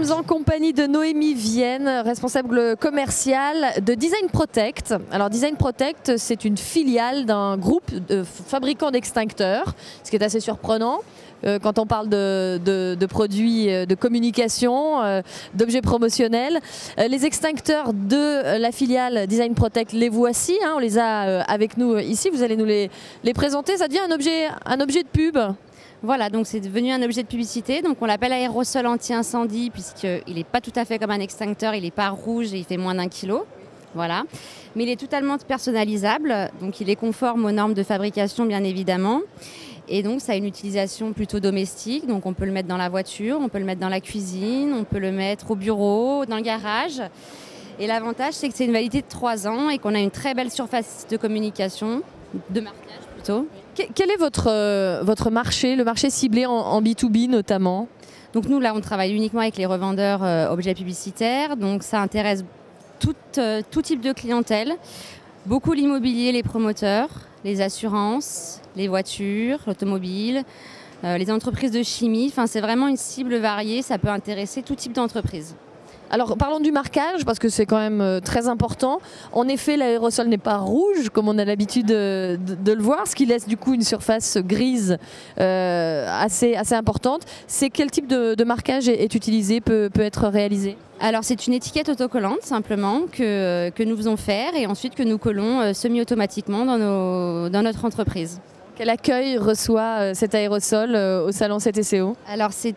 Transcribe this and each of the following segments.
sommes en compagnie de Noémie Vienne, responsable commerciale de Design Protect. Alors Design Protect, c'est une filiale d'un groupe de fabricants d'extincteurs, ce qui est assez surprenant quand on parle de produits de communication, d'objets promotionnels. Les extincteurs de la filiale Design Protect, les voici, hein, on les a avec nous ici, vous allez nous les présenter. Ça devient un objet de pub. Voilà, donc c'est devenu un objet de publicité. Donc on l'appelle aérosol anti-incendie puisqu'il n'est pas tout à fait comme un extincteur, il n'est pas rouge et il fait moins d'1 kilo. Voilà. Mais il est totalement personnalisable, donc il est conforme aux normes de fabrication bien évidemment. Et donc ça a une utilisation plutôt domestique, donc on peut le mettre dans la voiture, on peut le mettre dans la cuisine, on peut le mettre au bureau, dans le garage. Et l'avantage c'est que c'est une validité de 3 ans et qu'on a une très belle surface de communication, de marquage plutôt. Quel est votre marché, le marché ciblé en B2B notamment? Donc nous là on travaille uniquement avec les revendeurs objets publicitaires, donc ça intéresse tout type de clientèle, beaucoup l'immobilier, les promoteurs, les assurances, les voitures, l'automobile, les entreprises de chimie, enfin c'est vraiment une cible variée, ça peut intéresser tout type d'entreprise. Alors parlons du marquage parce que c'est quand même très important. En effet, l'aérosol n'est pas rouge comme on a l'habitude de le voir, ce qui laisse du coup une surface grise assez importante. C'est quel type de marquage est utilisé, peut être réalisé? Alors c'est une étiquette autocollante simplement que nous faisons faire et ensuite que nous collons semi-automatiquement dans notre entreprise. Quel accueil reçoit cet aérosol au salon CTCO? Alors c'est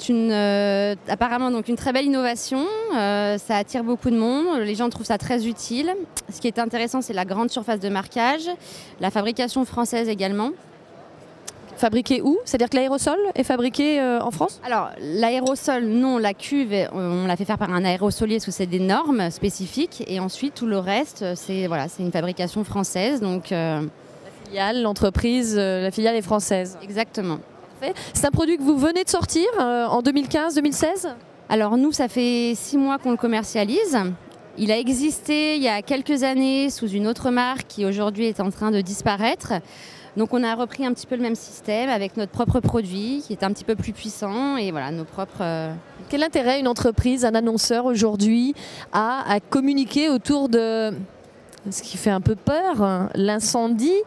apparemment donc une très belle innovation, ça attire beaucoup de monde, les gens trouvent ça très utile. Ce qui est intéressant c'est la grande surface de marquage, la fabrication française également. Fabriqué où? C'est-à-dire que l'aérosol est fabriqué en France? Alors l'aérosol, non, la cuve, on l'a fait faire par un aérosolier parce que c'est des normes spécifiques et ensuite tout le reste c'est une fabrication française. Donc, l'entreprise, la filiale est française. Exactement. C'est un produit que vous venez de sortir en 2015-2016? Alors nous, ça fait 6 mois qu'on le commercialise. Il a existé il y a quelques années sous une autre marque qui aujourd'hui est en train de disparaître. Donc on a repris un petit peu le même système avec notre propre produit qui est un petit peu plus puissant et voilà nos propres... Quel intérêt une entreprise, un annonceur aujourd'hui a à communiquer autour de ce qui fait un peu peur, hein, l'incendie,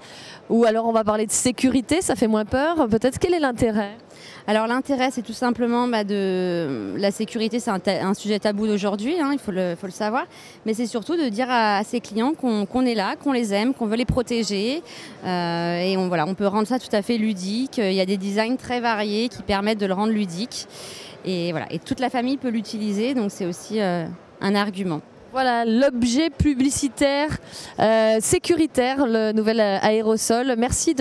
ou alors on va parler de sécurité, ça fait moins peur. Peut-être quel est l'intérêt? Alors l'intérêt c'est tout simplement la sécurité, c'est un sujet tabou d'aujourd'hui, hein, il faut le savoir, mais c'est surtout de dire à ses clients qu'on est là, qu'on les aime, qu'on veut les protéger et on peut rendre ça tout à fait ludique. Il y a des designs très variés qui permettent de le rendre ludique et toute la famille peut l'utiliser, donc c'est aussi un argument. Voilà l'objet publicitaire sécuritaire, le nouvel aérosol. Merci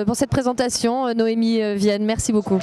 pour cette présentation, Noémie Vienne. Merci beaucoup.